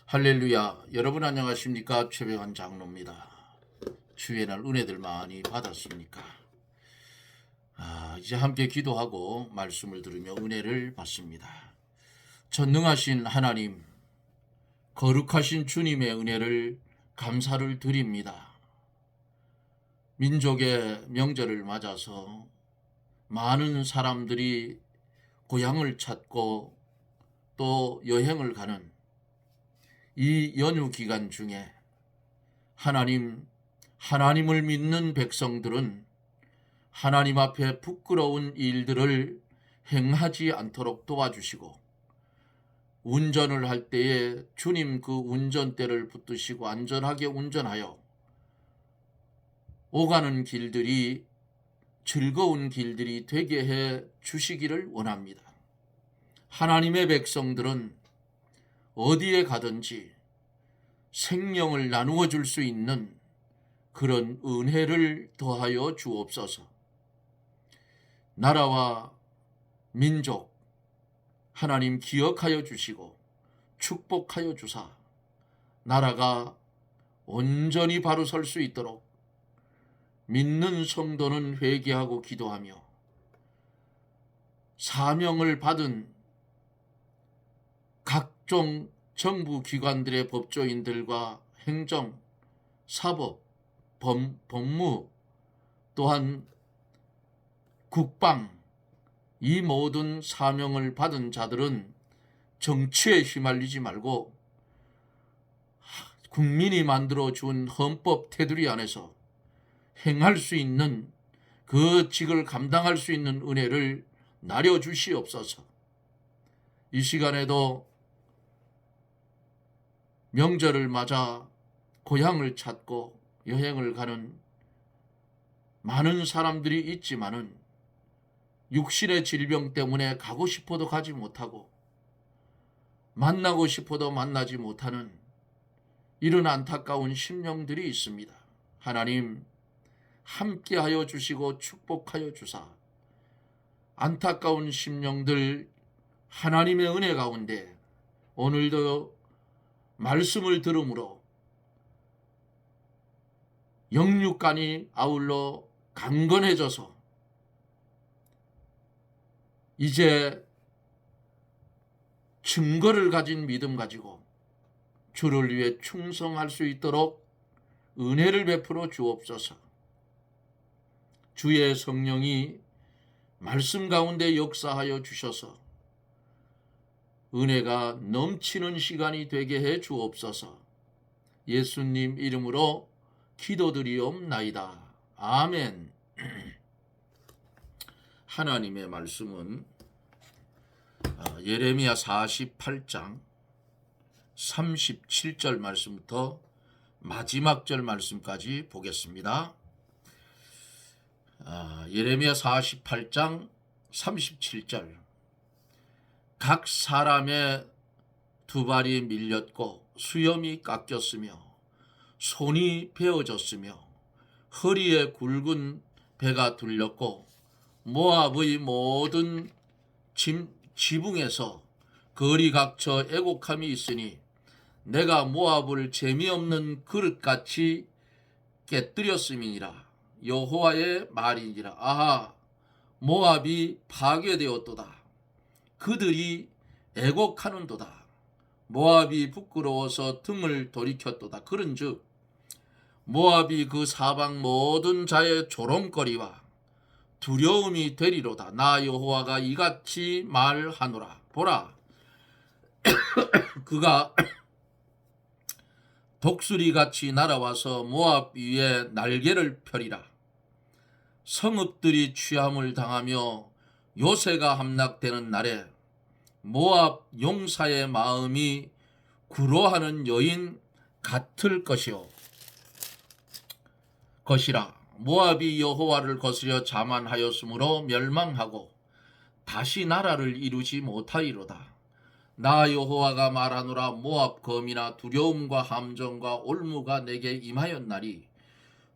할렐루야. 여러분 안녕하십니까? 최병환 장로입니다. 주의 날 은혜들 많이 받았습니까? 이제 함께 기도하고 말씀을 들으며 은혜를 받습니다. 전능하신 하나님, 거룩하신 주님의 은혜를 감사를 드립니다. 민족의 명절을 맞아서 많은 사람들이 고향을 찾고 또 여행을 가는 이 연휴 기간 중에 하나님을 믿는 백성들은 하나님 앞에 부끄러운 일들을 행하지 않도록 도와주시고, 운전을 할 때에 주님 그 운전대를 붙드시고 안전하게 운전하여 오가는 길들이 즐거운 길들이 되게 해 주시기를 원합니다. 하나님의 백성들은 어디에 가든지 생명을 나누어 줄 수 있는 그런 은혜를 더하여 주옵소서. 나라와 민족 하나님 기억하여 주시고 축복하여 주사 나라가 온전히 바로 설 수 있도록 믿는 성도는 회개하고 기도하며 사명을 받은 각종 정부 기관들의 법조인들과 행정, 사법, 법무, 또한 국방, 이 모든 사명을 받은 자들은 정치에 휘말리지 말고 국민이 만들어준 헌법 테두리 안에서 행할 수 있는 그 직을 감당할 수 있는 은혜를 나려주시옵소서. 이 시간에도 명절을 맞아 고향을 찾고 여행을 가는 많은 사람들이 있지만은 육신의 질병 때문에 가고 싶어도 가지 못하고 만나고 싶어도 만나지 못하는 이런 안타까운 심령들이 있습니다. 하나님 함께하여 주시고 축복하여 주사 안타까운 심령들 하나님의 은혜 가운데 오늘도 말씀을 들음으로 영육간이 아울러 강건해져서 이제 증거를 가진 믿음 가지고 주를 위해 충성할 수 있도록 은혜를 베풀어 주옵소서. 주의 성령이 말씀 가운데 역사하여 주셔서 은혜가 넘치는 시간이 되게 해 주옵소서. 예수님 이름으로 기도드리옵나이다. 아멘. 하나님의 말씀은 예레미야 48장 37절 말씀부터 마지막 절 말씀까지 보겠습니다. 예레미야 48장 37절. 각 사람의 두 발이 밀렸고 수염이 깎였으며 손이 베어졌으며 허리에 굵은 배가 둘렸고 모압의 모든 지붕에서 거리 각처 애곡함이 있으니 내가 모압을 재미없는 그릇같이 깨뜨렸음이니라. 여호와의 말이니라. 아하, 모압이 파괴되었도다. 그들이 애곡하는도다. 모압이 부끄러워서 등을 돌이켰도다. 그런즉 모압이 그 사방 모든 자의 조롱거리와 두려움이 되리로다. 나 여호와가 이같이 말하노라. 보라, 그가 독수리같이 날아와서 모압 위에 날개를 펴리라. 성읍들이 취함을 당하며 요새가 함락되는 날에 모압 용사의 마음이 구로하는 여인 같을 것이라. 모압이 여호와를 거스려 자만하였으므로 멸망하고 다시 나라를 이루지 못하리로다. 나 여호와가 말하노라. 모압 검이나 두려움과 함정과 올무가 내게 임하였나니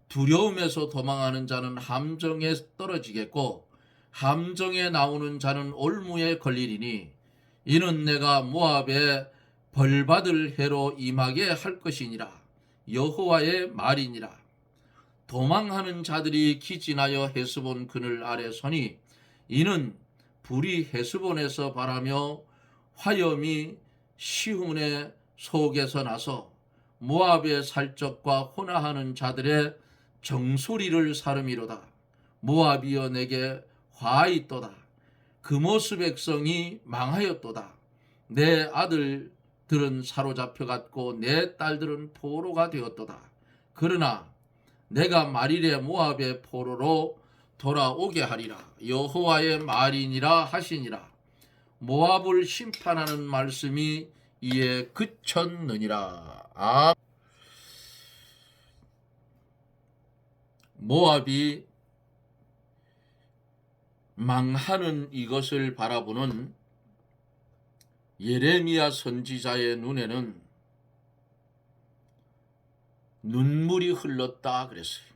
두려움에서 도망하는 자는 함정에 떨어지겠고 함정에 나오는 자는 올무에 걸리리니 이는 내가 모압에 벌받을 해로 임하게 할 것이니라. 여호와의 말이니라. 도망하는 자들이 기진하여 헤스본 그늘 아래 서니 이는 불이 헤스본에서 발하며 화염이 시훈의 속에서 나서 모압의 살적과 혼화하는 자들의 정수리를 사름이로다. 모압이여 내게 화있도다. 그모스 백성이 망하였도다. 내 아들들은 사로잡혀갔고 내 딸들은 포로가 되었도다. 그러나 내가 말일에 모압의 포로로 돌아오게 하리라. 여호와의 말이니라 하시니라. 모압을 심판하는 말씀이 이에 그쳤느니라. 모압이 망하는 이것을 바라보는 예레미야 선지자의 눈에는 눈물이 흘렀다 그랬어요.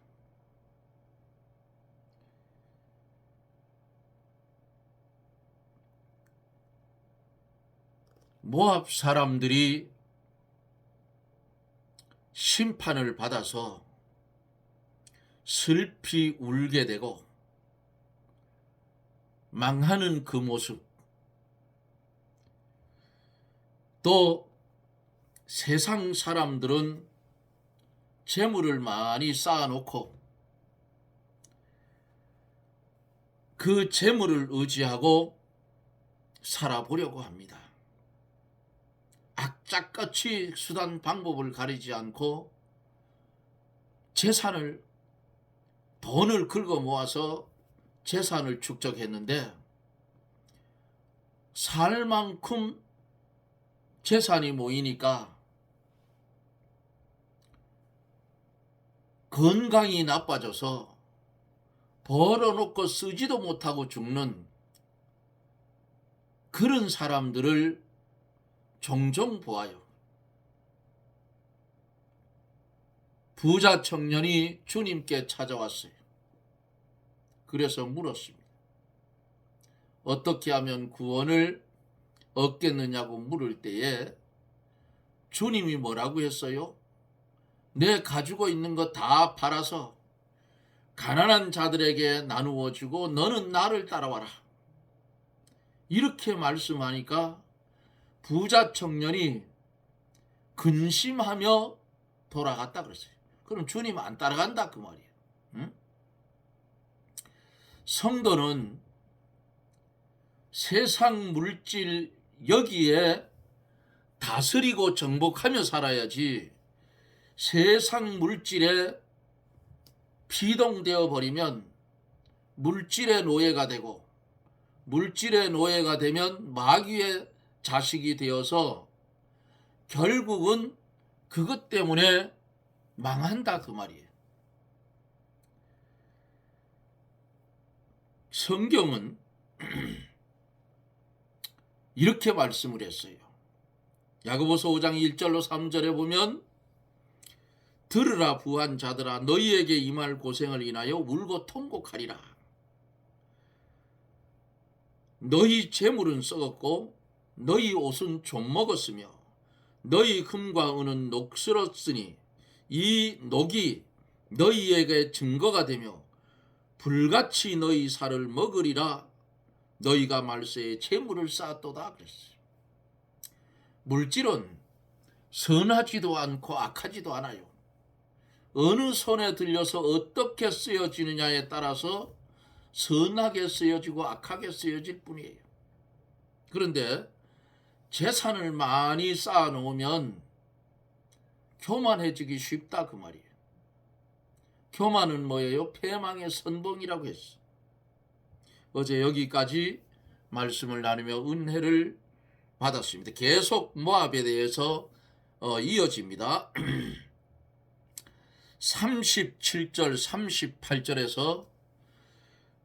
모압 사람들이 심판을 받아서 슬피 울게 되고 망하는 그 모습, 또 세상 사람들은 재물을 많이 쌓아놓고 그 재물을 의지하고 살아보려고 합니다. 악착같이 수단 방법을 가리지 않고 돈을 긁어 모아서 재산을 축적했는데 살 만큼 재산이 모이니까 건강이 나빠져서 벌어놓고 쓰지도 못하고 죽는 그런 사람들을 종종 보아요. 부자 청년이 주님께 찾아왔어요. 그래서 물었습니다. 어떻게 하면 구원을 얻겠느냐고 물을 때에 주님이 뭐라고 했어요? 내 가지고 있는 거 다 팔아서 가난한 자들에게 나누어 주고 너는 나를 따라와라. 이렇게 말씀하니까 부자 청년이 근심하며 돌아갔다 그랬어요. 그럼 주님 안 따라간다 그 말이에요. 응? 성도는 세상 물질 여기에 다스리고 정복하며 살아야지 세상 물질에 피동되어 버리면 물질의 노예가 되고 물질의 노예가 되면 마귀의 자식이 되어서 결국은 그것 때문에 망한다 그 말이에요. 성경은 이렇게 말씀을 했어요. 야고보서 5장 1절로 3절에 보면 들으라 부한 자들아 너희에게 임할 고생을 인하여 울고 통곡하리라. 너희 재물은 썩었고 너희 옷은 좀 먹었으며 너희 금과 은은 녹슬었으니 이 녹이 너희에게 증거가 되며 불같이 너희 살을 먹으리라. 너희가 말세에 재물을 쌓았도다 그랬어요. 물질은 선하지도 않고 악하지도 않아요. 어느 손에 들려서 어떻게 쓰여지느냐에 따라서 선하게 쓰여지고 악하게 쓰여질 뿐이에요. 그런데 재산을 많이 쌓아놓으면 교만해지기 쉽다 그 말이에요. 교만은 뭐예요? 패망의 선봉이라고 했어. 어제 여기까지 말씀을 나누며 은혜를 받았습니다. 계속 모압에 대해서 이어집니다. 37절 38절에서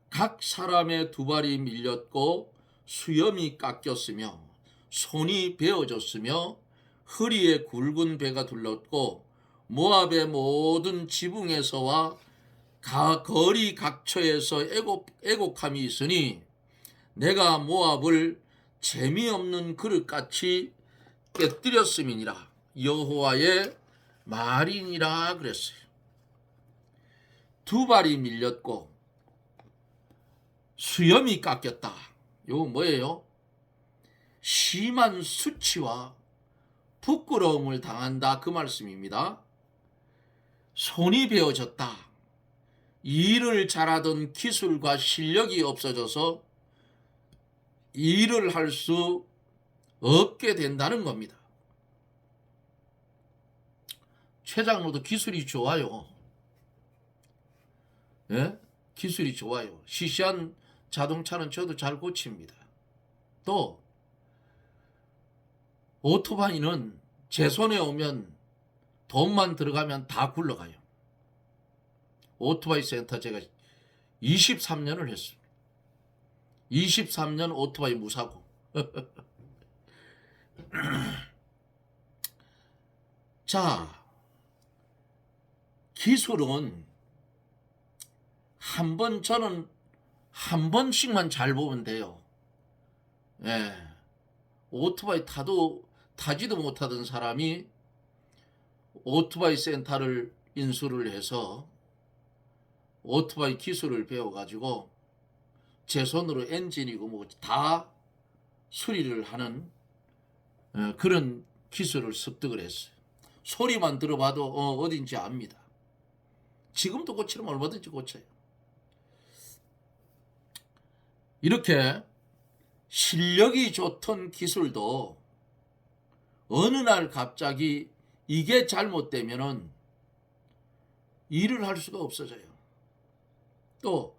각 사람의 두 발이 밀렸고 수염이 깎였으며 손이 베어졌으며 허리에 굵은 배가 둘렀고 모압의 모든 지붕에서와 거리 각처에서 애곡함이 있으니 내가 모압을 재미없는 그릇같이 깨뜨렸음이니라. 여호와의 말이니라 그랬어요. 두 발이 밀렸고 수염이 깎였다. 이거 뭐예요? 심한 수치와 부끄러움을 당한다 그 말씀입니다. 손이 베어졌다. 일을 잘하던 기술과 실력이 없어져서 일을 할 수 없게 된다는 겁니다. 최 장로도 기술이 좋아요. 예? 기술이 좋아요. 시시한 자동차는 저도 잘 고칩니다. 또 오토바이는 제 손에 오면 돈만 들어가면 다 굴러가요. 오토바이 센터 제가 23년을 했습니다. 23년 오토바이 무사고. 자, 기술은 저는 한 번씩만 잘 보면 돼요. 예. 오토바이 타지도 못하던 사람이 오토바이 센터를 인수를 해서 오토바이 기술을 배워가지고 제 손으로 엔진이고 뭐 다 수리를 하는 그런 기술을 습득을 했어요. 소리만 들어봐도 어딘지 압니다. 지금도 고치면 얼마든지 고쳐요. 이렇게 실력이 좋던 기술도 어느 날 갑자기 이게 잘못되면은 일을 할 수가 없어져요. 또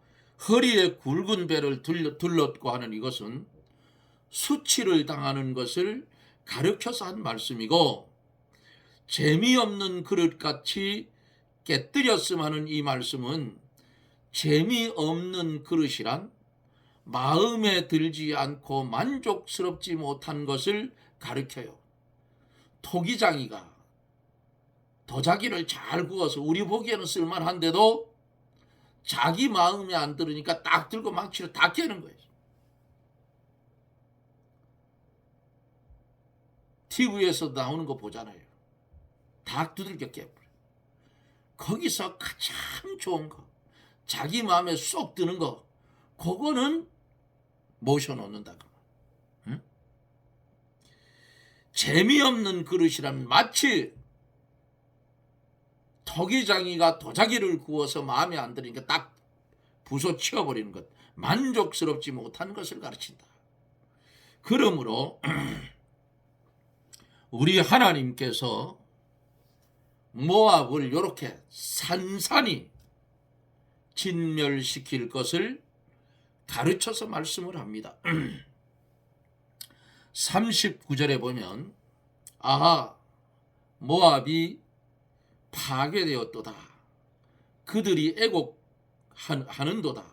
허리에 굵은 배를 둘렀고 하는 이것은 수치를 당하는 것을 가르쳐서 한 말씀이고, 재미없는 그릇같이 깨뜨렸음 하는 이 말씀은 재미없는 그릇이란 마음에 들지 않고 만족스럽지 못한 것을 가르쳐요. 토기장이가 도자기를 잘 구워서 우리 보기에는 쓸만한데도 자기 마음에 안 들으니까 딱 들고 망치로 다 깨는 거예요. TV에서 나오는 거 보잖아요. 다 두들겨 깨버려. 거기서 가장 좋은 거, 자기 마음에 쏙 드는 거, 그거는 모셔놓는다. 응? 재미없는 그릇이란 마치 토기장이가 도자기를 구워서 마음에 안 드니까 딱 부숴치워버리는 것, 만족스럽지 못한 것을 가르친다. 그러므로 우리 하나님께서 모압을 이렇게 산산히 진멸시킬 것을 가르쳐서 말씀을 합니다. 39절에 보면 아하, 모압이 파괴되었도다. 그들이 애곡하는도다.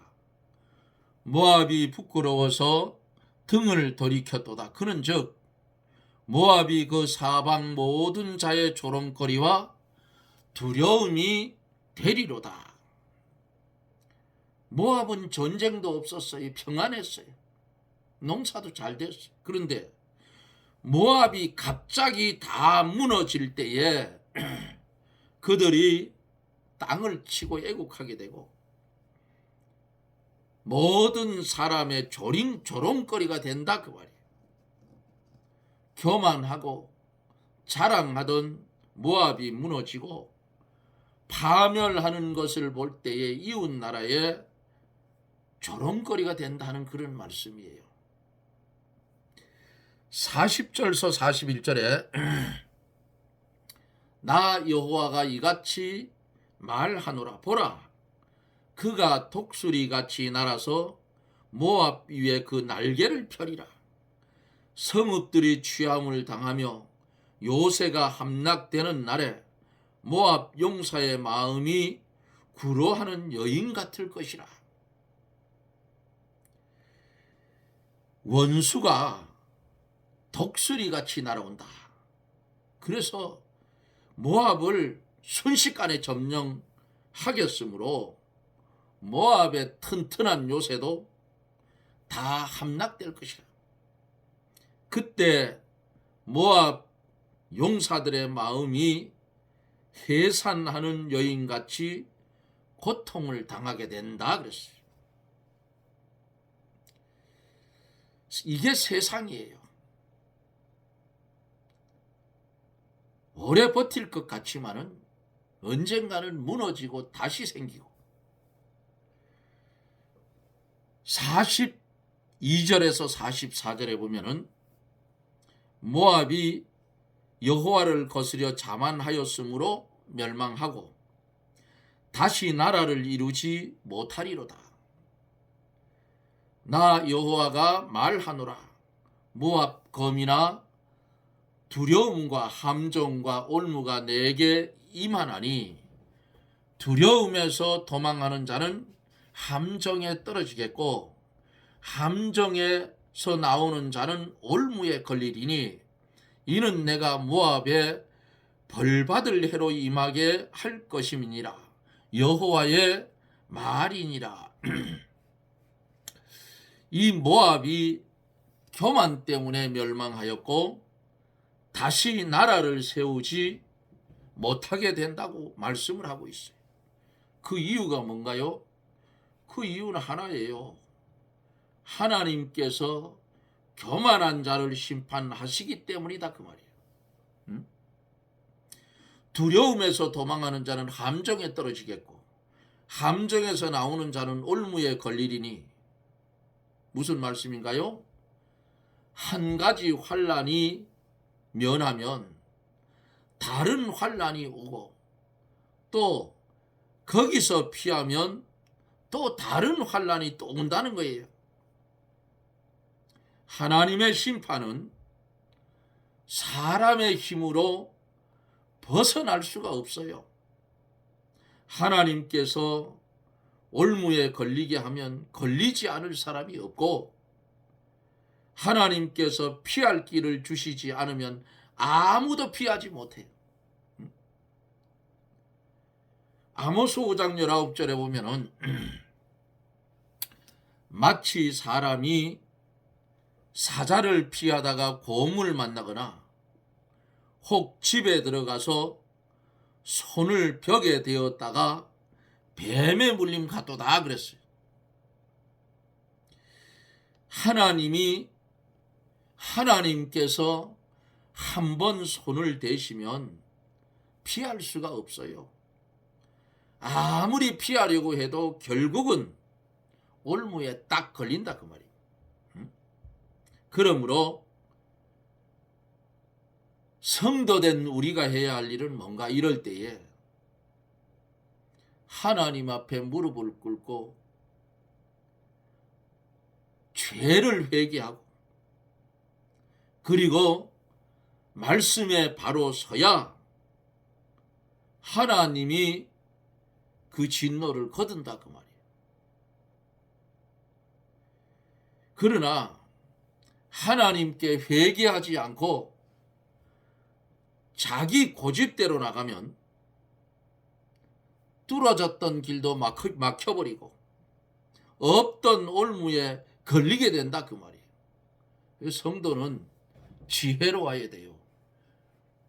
모압이 부끄러워서 등을 돌이켰도다. 그는 즉 모압이 그 사방 모든 자의 조롱거리와 두려움이 되리로다. 모압은 전쟁도 없었어요. 평안했어요. 농사도 잘 됐어요. 그런데 모압이 갑자기 다 무너질 때에 그들이 땅을 치고 애국하게 되고 모든 사람의 조롱거리가 된다 그 말이에요. 교만하고 자랑하던 모압이 무너지고 파멸하는 것을 볼 때에 이웃 나라에 조롱거리가 된다는 그런 말씀이에요. 40절서 41절에 나 여호와가 이같이 말하노라. 보라, 그가 독수리같이 날아서 모압 위에 그 날개를 펴리라. 성읍들이 취함을 당하며 요새가 함락되는 날에 모압 용사의 마음이 구로하는 여인 같을 것이라. 원수가 독수리같이 날아온다. 그래서 모압을 순식간에 점령하겠으므로 모압의 튼튼한 요새도 다 함락될 것이다. 그때 모압 용사들의 마음이 해산하는 여인같이 고통을 당하게 된다 그랬어요. 이게 세상이에요. 오래 버틸 것 같지만은 언젠가는 무너지고 다시 생기고. 42절에서 44절에 보면은 모압이 여호와를 거스려 자만하였으므로 멸망하고 다시 나라를 이루지 못하리로다. 나 여호와가 말하노라. 모압 검이나 두려움과 함정과 올무가 내게 임하나니 두려움에서 도망하는 자는 함정에 떨어지겠고 함정에서 나오는 자는 올무에 걸리리니 이는 내가 모압에 벌받을 해로 임하게 할 것임이니라. 여호와의 말이니라. 이 모압이 교만 때문에 멸망하였고 다시 나라를 세우지 못하게 된다고 말씀을 하고 있어요. 그 이유가 뭔가요? 그 이유는 하나예요. 하나님께서 교만한 자를 심판하시기 때문이다 그 말이에요. 두려움에서 도망하는 자는 함정에 떨어지겠고 함정에서 나오는 자는 올무에 걸리리니 무슨 말씀인가요? 한 가지 환난이 면하면 다른 환난이 오고 또 거기서 피하면 또 다른 환난이 또 온다는 거예요. 하나님의 심판은 사람의 힘으로 벗어날 수가 없어요. 하나님께서 올무에 걸리게 하면 걸리지 않을 사람이 없고 하나님께서 피할 길을 주시지 않으면 아무도 피하지 못해요. 아모스 5장 19절에 보면은 마치 사람이 사자를 피하다가 곰을 만나거나 혹 집에 들어가서 손을 벽에 대었다가 뱀에 물림 같도다 그랬어요. 하나님께서 한 번 손을 대시면 피할 수가 없어요. 아무리 피하려고 해도 결국은 올무에 딱 걸린다 그 말이에요. 그러므로 성도된 우리가 해야 할 일은 뭔가 이럴 때에 하나님 앞에 무릎을 꿇고 죄를 회개하고 그리고 말씀에 바로 서야 하나님이 그 진노를 거둔다 그 말이에요. 그러나 하나님께 회개하지 않고 자기 고집대로 나가면 뚫어졌던 길도 막혀버리고 없던 올무에 걸리게 된다 그 말이에요. 성도는 지혜로 와야 돼요.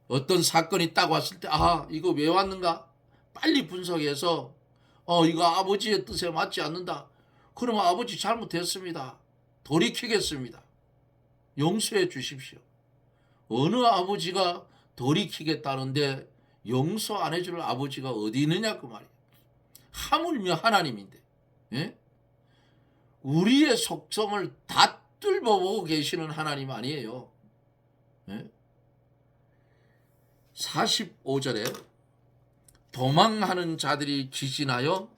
어떤 사건이 딱 왔을 때 이거 왜 왔는가 빨리 분석해서 이거 아버지의 뜻에 맞지 않는다. 그러면 아버지 잘못했습니다. 돌이키겠습니다. 용서해 주십시오. 어느 아버지가 돌이키겠다는데 용서 안 해줄 아버지가 어디 있느냐 그 말이에요. 하물며 하나님인데 우리의 속성을 다 뚫어보고 계시는 하나님 아니에요. 45절에 도망하는 자들이 기진하여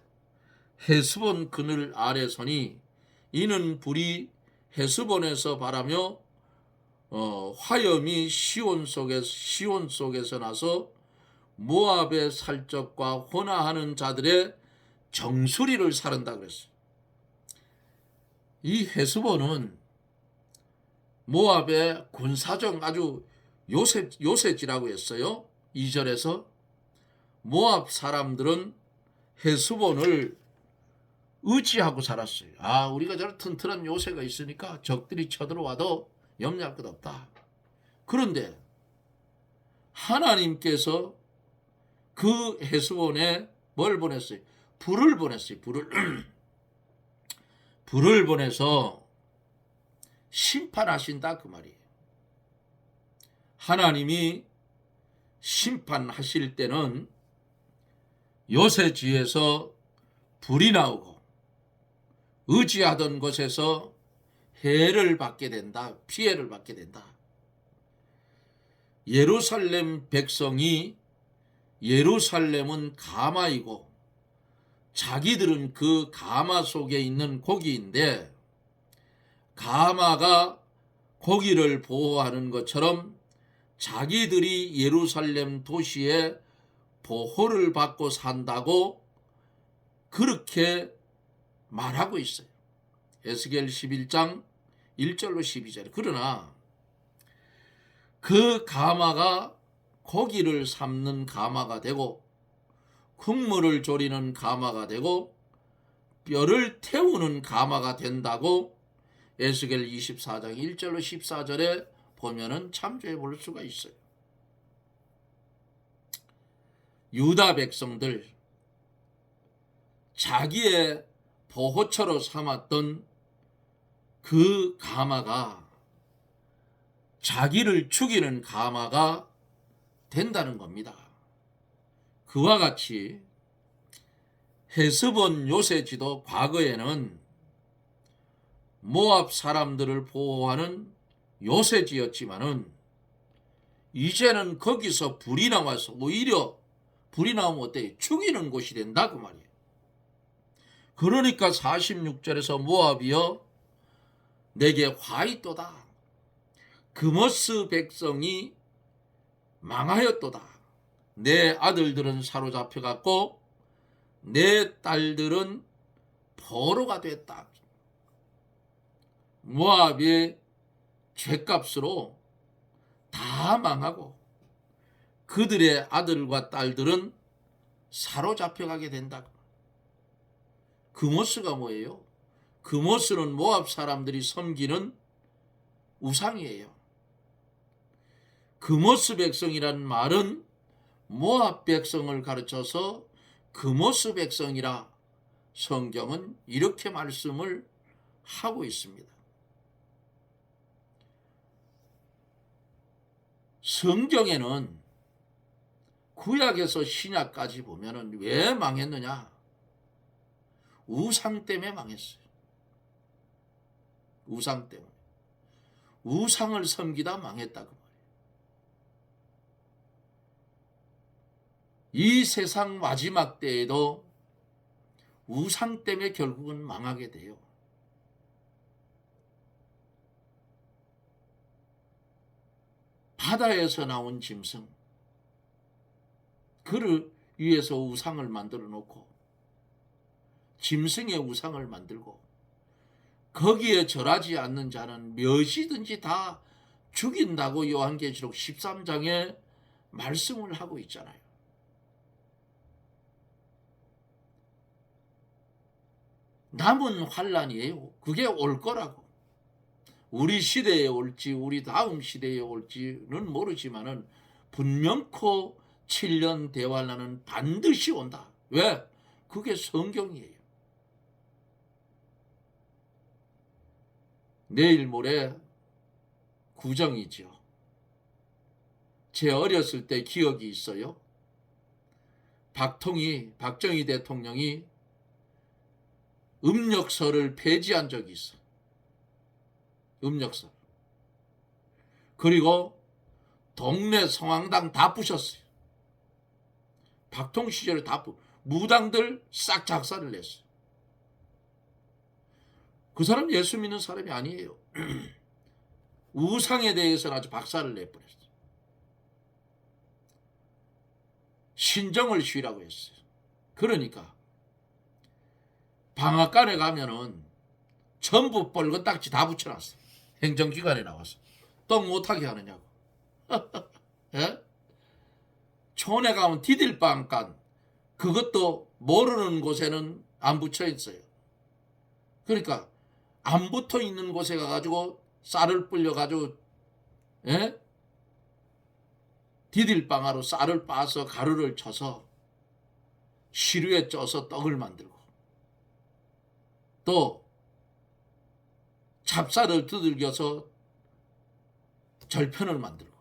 헤스본 그늘 아래 서니 이는 불이 헤스본에서 바라며 화염이 시온 속에서 나서 모압의 살적과 혼화하는 자들의 정수리를 사른다 그랬어요. 이 헤스본은 모압의 군사적 아주 요새지라고 했어요. 2절에서 모압 사람들은 헤스본을 의지하고 살았어요. 우리가 저런 튼튼한 요새가 있으니까 적들이 쳐들어와도 염려할 것 없다. 그런데 하나님께서 그 헤스본에 뭘 보냈어요? 불을 보냈어요. 불을 보내서 심판하신다 그 말이에요. 하나님이 심판하실 때는 요새지에서 불이 나오고 의지하던 곳에서 해를 받게 된다. 피해를 받게 된다. 예루살렘 백성이 예루살렘은 가마이고 자기들은 그 가마 속에 있는 고기인데 가마가 고기를 보호하는 것처럼 자기들이 예루살렘 도시에 보호를 받고 산다고 그렇게 말하고 있어요. 에스겔 11장 1절로 12절. 그러나 그 가마가 고기를 삶는 가마가 되고 국물을 졸이는 가마가 되고 뼈를 태우는 가마가 된다고 에스겔 24장 1절로 14절에 보면은 참조해 볼 수가 있어요. 유다 백성들 자기의 보호처로 삼았던 그 가마가 자기를 죽이는 가마가 된다는 겁니다. 그와 같이 헤스본 요새지도 과거에는 모압 사람들을 보호하는 요새지였지만은 이제는 거기서 불이 나와서 오히려 불이 나오면 어때요? 죽이는 곳이 된다 그 말이에요. 그러니까 46절에서 모압이여 내게 화있도다. 그모스 백성이 망하였도다. 내 아들들은 사로잡혀갔고 내 딸들은 포로가 됐다. 모압의 죗값으로 다 망하고 그들의 아들과 딸들은 사로잡혀가게 된다. 그모스가 뭐예요? 그모스는 모압 사람들이 섬기는 우상이에요. 그모스 백성이란 말은 모압 백성을 가르쳐서 그모스 백성이라 성경은 이렇게 말씀을 하고 있습니다. 성경에는 구약에서 신약까지 보면은 왜 망했느냐? 우상 때문에 망했어요. 우상 때문에. 우상을 섬기다 망했다 그 말이에요. 이 세상 마지막 때에도 우상 때문에 결국은 망하게 돼요. 바다에서 나온 짐승, 그를 위해서 우상을 만들어 놓고 짐승의 우상을 만들고 거기에 절하지 않는 자는 몇이든지 다 죽인다고 요한계시록 13장에 말씀을 하고 있잖아요. 남은 환란이에요. 그게 올 거라고. 우리 시대에 올지 우리 다음 시대에 올지는 모르지만은 분명코 7년 대환란은 반드시 온다. 왜? 그게 성경이에요. 내일 모레 구정이죠. 제 어렸을 때 기억이 있어요. 박정희 대통령이 음력설을 폐지한 적이 있어. 음력설. 그리고 동네 성황당 다 부셨어요. 박통 시절에 다 무당들 싹 작사를 냈어요. 그 사람 예수 믿는 사람이 아니에요. 우상에 대해서는 아주 박사를 내버렸어요. 신정을 쉬라고 했어요. 그러니까 방앗간에 가면은 전부 뻘건 딱지 다 붙여놨어. 행정기관에 나와서 똥 못하게 하느냐고. 예? 촌에 가면 디딜방간 그것도 모르는 곳에는 안 붙여 있어요. 그러니까 안 붙어 있는 곳에 가가지고 쌀을 불려가지고, 예? 디딜방아로 쌀을 빻아서 가루를 쳐서 시루에 쪄서 떡을 만들고, 또 찹쌀을 두들겨서 절편을 만들고,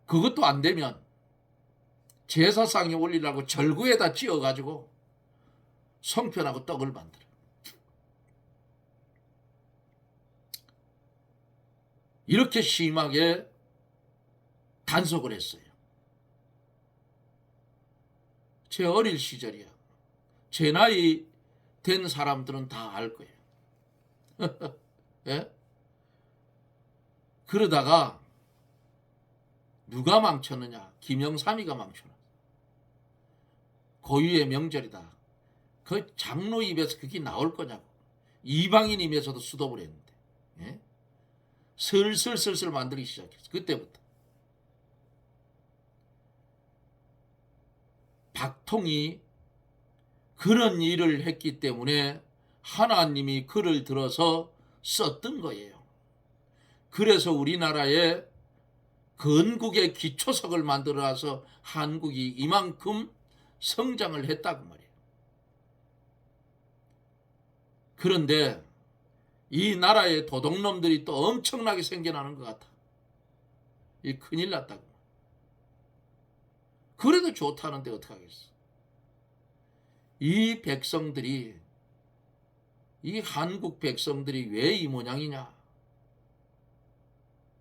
그것도 안 되면 제사상에 올리려고 절구에다 찧어가지고 송편하고 떡을 만들어. 이렇게 심하게 단속을 했어요. 제 어릴 시절이야. 제 나이 된 사람들은 다 알 거예요. 예? 그러다가 누가 망쳤느냐? 김영삼이가 망쳤느냐? 고유의 명절이다. 그 장로 입에서 그게 나올 거냐고. 이방인 입에서도 수독을 했는데, 예? 슬슬 만들기 시작했어. 그때부터 박통이 그런 일을 했기 때문에 하나님이 그를 들어서 썼던 거예요. 그래서 우리나라에 건국의 기초석을 만들어서 한국이 이만큼 성장을 했다고 말이에요. 그런데 이 나라의 도둑놈들이 또 엄청나게 생겨나는 것 같아. 이 큰일 났다고. 그래도 좋다는데 어떡하겠어. 이 백성들이, 이 한국 백성들이 왜 이 모양이냐?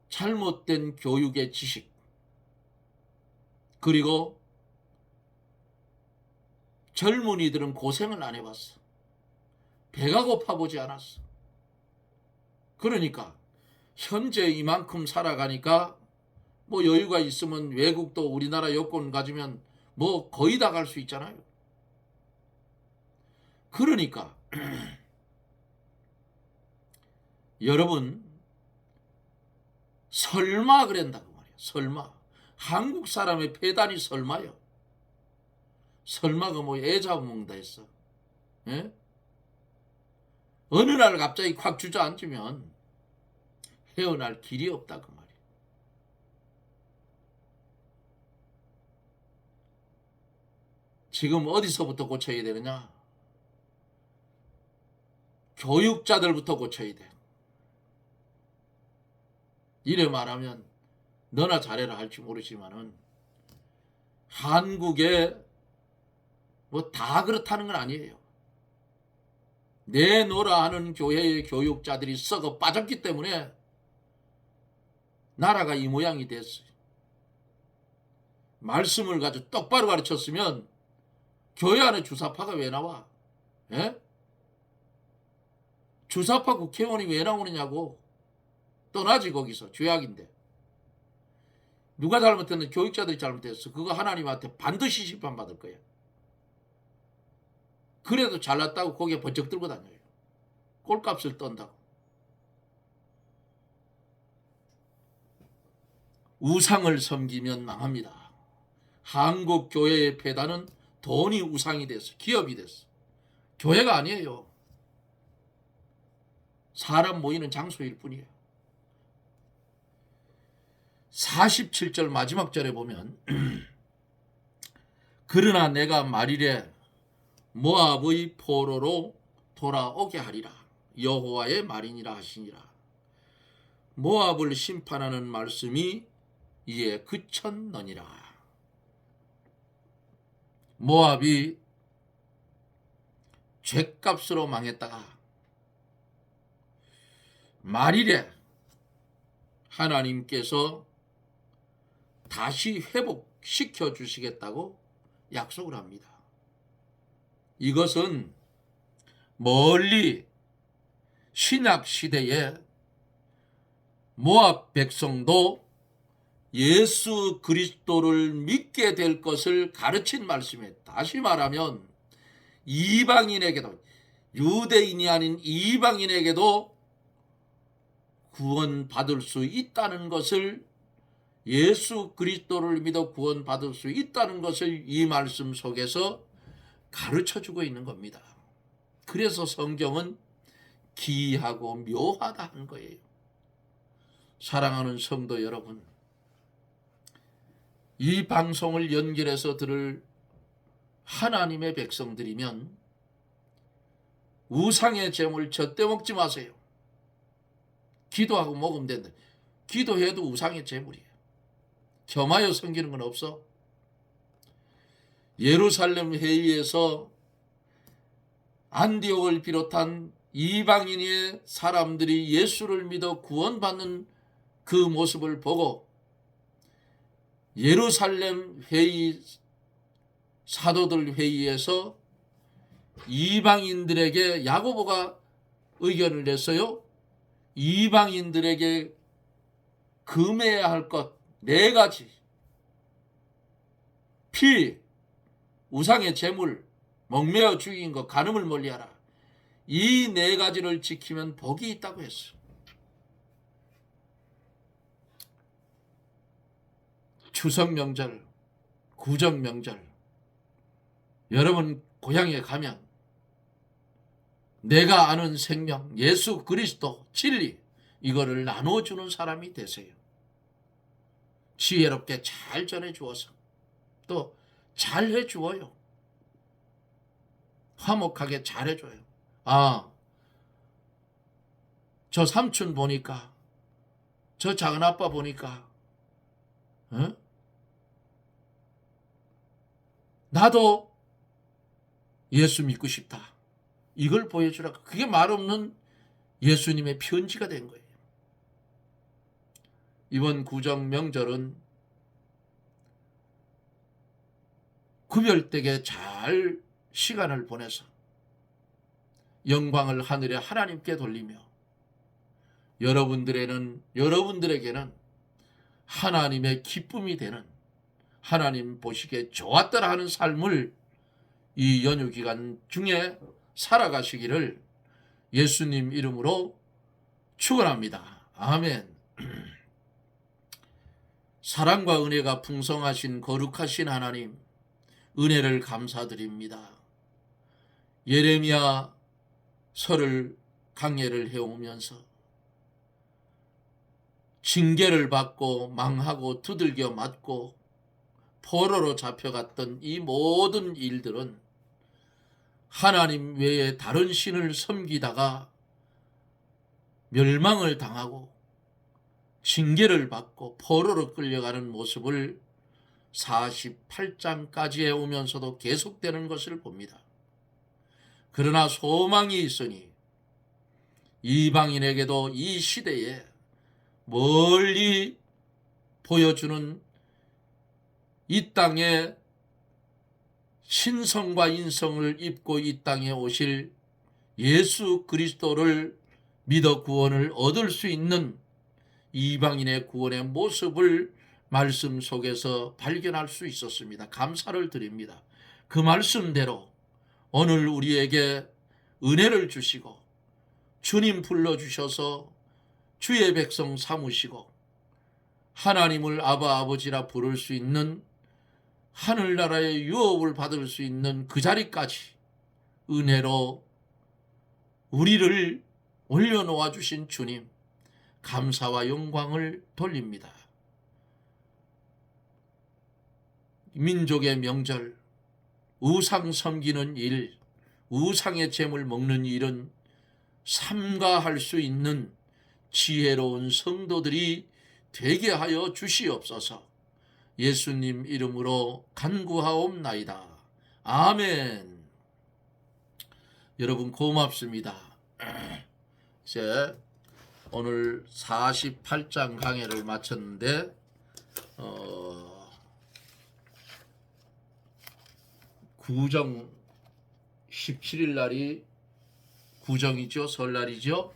잘못된 교육의 지식, 그리고 젊은이들은 고생을 안 해봤어. 배가 고파보지 않았어. 그러니까 현재 이만큼 살아가니까 뭐 여유가 있으면 외국도 우리나라 여권 가지면 뭐 거의 다 갈 수 있잖아요. 그러니까 여러분, 설마 그랬다고 말이에요. 설마. 한국 사람의 폐단이 설마요. 설마가 뭐 애 잡아먹는다 했어. 예? 어느 날 갑자기 확 주저앉으면 헤어날 길이 없다 그 말이에요. 지금 어디서부터 고쳐야 되느냐? 교육자들부터 고쳐야 돼. 이래 말하면 너나 잘해라 할지 모르지만은 한국에 뭐 다 그렇다는 건 아니에요. 내노라 하는 교회의 교육자들이 썩어 빠졌기 때문에 나라가 이 모양이 됐어요. 말씀을 가지고 똑바로 가르쳤으면 교회 안에 주사파가 왜 나와? 예? 주사파 국회의원이 왜 나오느냐고. 떠나지 거기서. 죄악인데. 누가 잘못했는지 교육자들이 잘못했어. 그거 하나님한테 반드시 심판받을 거야. 그래도 잘났다고 고개 번쩍 들고 다녀요. 꼴값을 떤다고. 우상을 섬기면 망합니다. 한국 교회의 폐단은 돈이 우상이 됐어. 기업이 됐어. 교회가 아니에요. 사람 모이는 장소일 뿐이에요. 47절 마지막 절에 보면 그러나 내가 말이래 모압의 포로로 돌아오게 하리라. 여호와의 말이니라 하시니라. 모압을 심판하는 말씀이 이에 그쳤느니라. 모압이 죗값으로 망했다가 말이래 하나님께서 다시 회복시켜 주시겠다고 약속을 합니다. 이것은 멀리 신약 시대에 모압 백성도 예수 그리스도를 믿게 될 것을 가르친 말씀이에요. 다시 말하면 이방인에게도, 유대인이 아닌 이방인에게도 구원받을 수 있다는 것을, 예수 그리스도를 믿어 구원받을 수 있다는 것을 이 말씀 속에서 가르쳐주고 있는 겁니다. 그래서 성경은 기이하고 묘하다 한 거예요. 사랑하는 성도 여러분, 이 방송을 연결해서 들을 하나님의 백성들이면 우상의 재물 절대 먹지 마세요. 기도하고 먹으면 된다. 기도해도 우상의 재물이에요. 겸하여 섬기는 건 없어. 예루살렘 회의에서 안디옥을 비롯한 이방인의 사람들이 예수를 믿어 구원받는 그 모습을 보고 예루살렘 회의, 사도들 회의에서 이방인들에게 야고보가 의견을 냈어요. 이방인들에게 금해야 할 것 4가지. 피, 우상의 재물, 목매어 죽인 것, 간음을 멀리하라. 이 4가지를 지키면 복이 있다고 했어요. 추석 명절, 구정 명절, 여러분 고향에 가면 내가 아는 생명, 예수 그리스도, 진리, 이거를 나눠주는 사람이 되세요. 지혜롭게 잘 전해주어서 또 잘해주어요. 화목하게 잘해줘요. 아, 저 삼촌 보니까, 저 작은아빠 보니까 나도 예수 믿고 싶다. 이걸 보여주라. 그게 말없는 예수님의 편지가 된 거예요. 이번 구정 명절은 구별되게 잘 시간을 보내서 영광을 하늘에 하나님께 돌리며 여러분들에게는 하나님의 기쁨이 되는, 하나님 보시기에 좋았더라 하는 삶을 이 연휴 기간 중에 살아가시기를 예수님 이름으로 축원합니다. 아멘. 사랑과 은혜가 풍성하신 거룩하신 하나님, 은혜를 감사드립니다. 예레미야 설을 강해를 해오면서 징계를 받고 망하고 두들겨 맞고 포로로 잡혀갔던 이 모든 일들은 하나님 외에 다른 신을 섬기다가 멸망을 당하고 징계를 받고 포로로 끌려가는 모습을 48장까지에 오면서도 계속되는 것을 봅니다. 그러나 소망이 있으니 이방인에게도 이 시대에 멀리 보여주는 이 땅에 신성과 인성을 입고 이 땅에 오실 예수 그리스도를 믿어 구원을 얻을 수 있는 이방인의 구원의 모습을 말씀 속에서 발견할 수 있었습니다. 감사를 드립니다. 그 말씀대로 오늘 우리에게 은혜를 주시고 주님 불러주셔서 주의 백성 삼으시고 하나님을 아바 아버지라 부를 수 있는 하늘나라의 유업을 받을 수 있는 그 자리까지 은혜로 우리를 올려놓아 주신 주님, 감사와 영광을 돌립니다. 민족의 명절, 우상 섬기는 일, 우상의 재물 먹는 일은 삼가할 수 있는 지혜로운 성도들이 되게 하여 주시옵소서. 예수님 이름으로 간구하옵나이다. 아멘. 여러분 고맙습니다. 이제 오늘 48장 강해를 마쳤는데 구정 17일 날이 구정이죠. 설날이죠.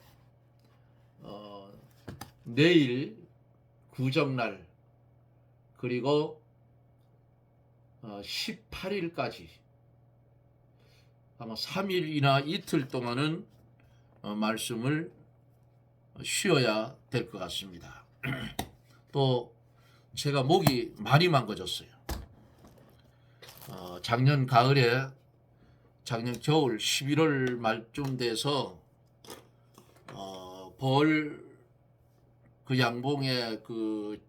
내일 구정날 그리고 18일까지 아마 3일이나 이틀 동안은 말씀을 쉬어야 될 것 같습니다. 또 제가 목이 많이 망가졌어요. 작년 가을에 작년 겨울 11월 말쯤 돼서 벌 그 양봉에 그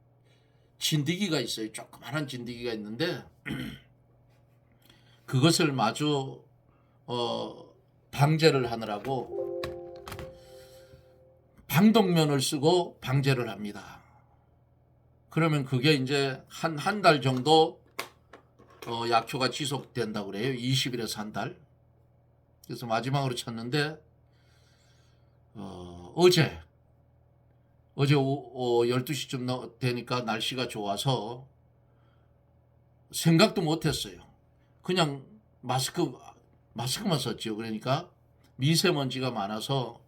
진드기가 있어요. 조그만한 진드기가 있는데 그것을 마주 방제를 하느라고 방독면을 쓰고 방제를 합니다. 그러면 그게 이제 한 달 정도 약효가 지속된다고 그래요. 20일에서 한 달. 그래서 마지막으로 쳤는데 어제 12시쯤 되니까 날씨가 좋아서 생각도 못했어요. 그냥 마스크만 썼죠. 그러니까 미세먼지가 많아서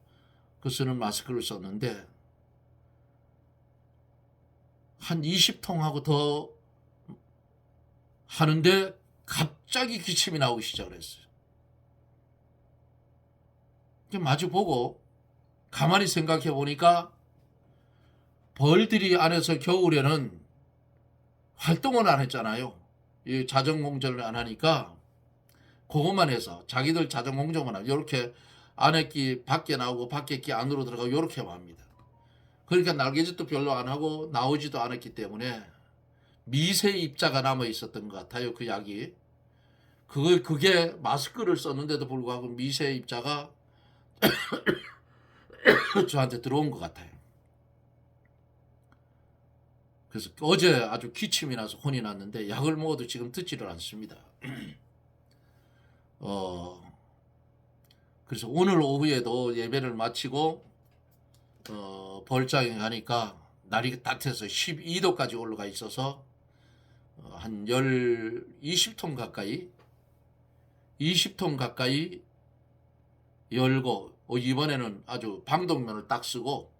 그 쓰는 마스크를 썼는데 한 20통하고 더 하는데 갑자기 기침이 나오기 시작을 했어요. 마주 보고 가만히 생각해 보니까 벌들이 안에서 겨울에는 활동을 안 했잖아요. 이 자정공정을 안 하니까 그것만 해서 자기들 자정공정만 하고 이렇게 안에 끼 밖에 나오고 밖에 끼 안으로 들어가고 이렇게만 합니다. 그러니까 날개짓도 별로 안 하고 나오지도 않았기 때문에 미세 입자가 남아 있었던 것 같아요. 그 약이. 그게 마스크를 썼는데도 불구하고 미세 입자가 저한테 들어온 것 같아요. 그래서 어제 아주 기침이 나서 혼이 났는데 약을 먹어도 지금 듣지를 않습니다. 그래서 오늘 오후에도 예배를 마치고 벌장에 가니까 날이 따뜻해서 12도까지 올라가 있어서 한 20통 가까이 열고 이번에는 아주 방독면을 딱 쓰고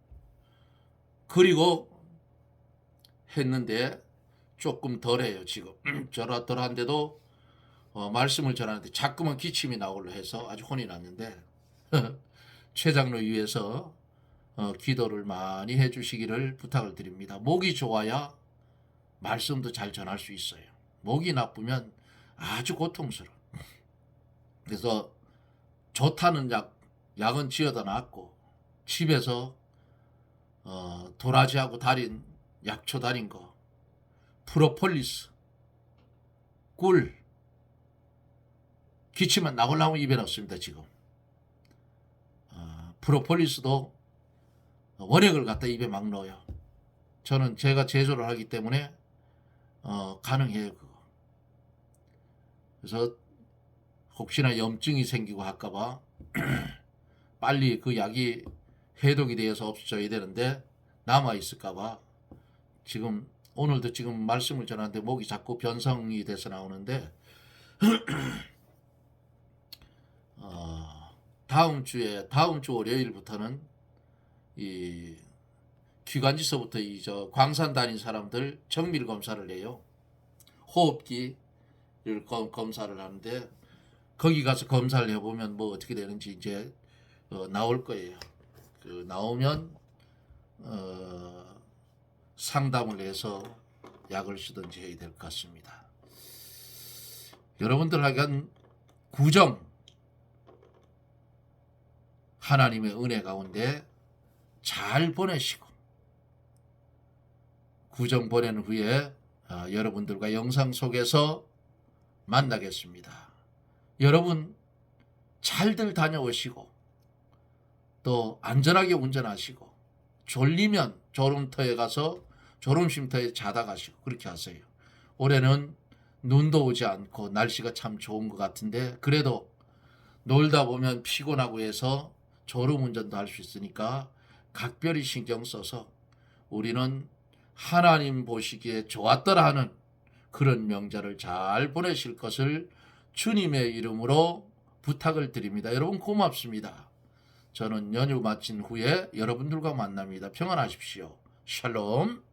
그리고 했는데 조금 덜해요. 지금 덜한데도 말씀을 전하는데 자꾸만 기침이 나오려 해서 아주 혼이 났는데 최 장로 위해서 기도를 많이 해주시기를 부탁을 드립니다. 목이 좋아야 말씀도 잘 전할 수 있어요. 목이 나쁘면 아주 고통스러워. 그래서 좋다는 약은 지어다 놨고 집에서 도라지하고 달인 약초 달인 거, 프로폴리스, 꿀, 기침만 나오려면 입에 넣습니다. 지금 프로폴리스도 원액을 갖다 입에 막 넣어요. 저는 제가 제조를 하기 때문에 가능해요. 그거. 그래서 혹시나 염증이 생기고 할까봐 빨리 그 약이 해독이 되어서 없어져야 되는데 남아 있을까봐 지금 오늘도 지금 말씀을 전하는데 목이 자꾸 변성이 돼서 나오는데 다음 주 월요일부터는 이 기관지서부터 광산 다닌 사람들 정밀 검사를 해요. 호흡기를 검사를 하는데 거기 가서 검사를 해보면 뭐 어떻게 되는지 이제 나올 거예요. 나오면 상담을 해서 약을 쓰든지 해야 될 것 같습니다. 여러분들에게 구정 하나님의 은혜 가운데 잘 보내시고 구정 보낸 후에 여러분들과 영상 속에서 만나겠습니다. 여러분 잘들 다녀오시고 또 안전하게 운전하시고 졸리면 졸음터에 가서 졸음쉼터에 자다 가시고 그렇게 하세요. 올해는 눈도 오지 않고 날씨가 참 좋은 것 같은데 그래도 놀다 보면 피곤하고 해서 졸음운전도 할 수 있으니까 각별히 신경 써서 우리는 하나님 보시기에 좋았더라 하는 그런 명절을 잘 보내실 것을 주님의 이름으로 부탁을 드립니다. 여러분 고맙습니다. 저는 연휴 마친 후에 여러분들과 만납니다. 평안하십시오. 샬롬.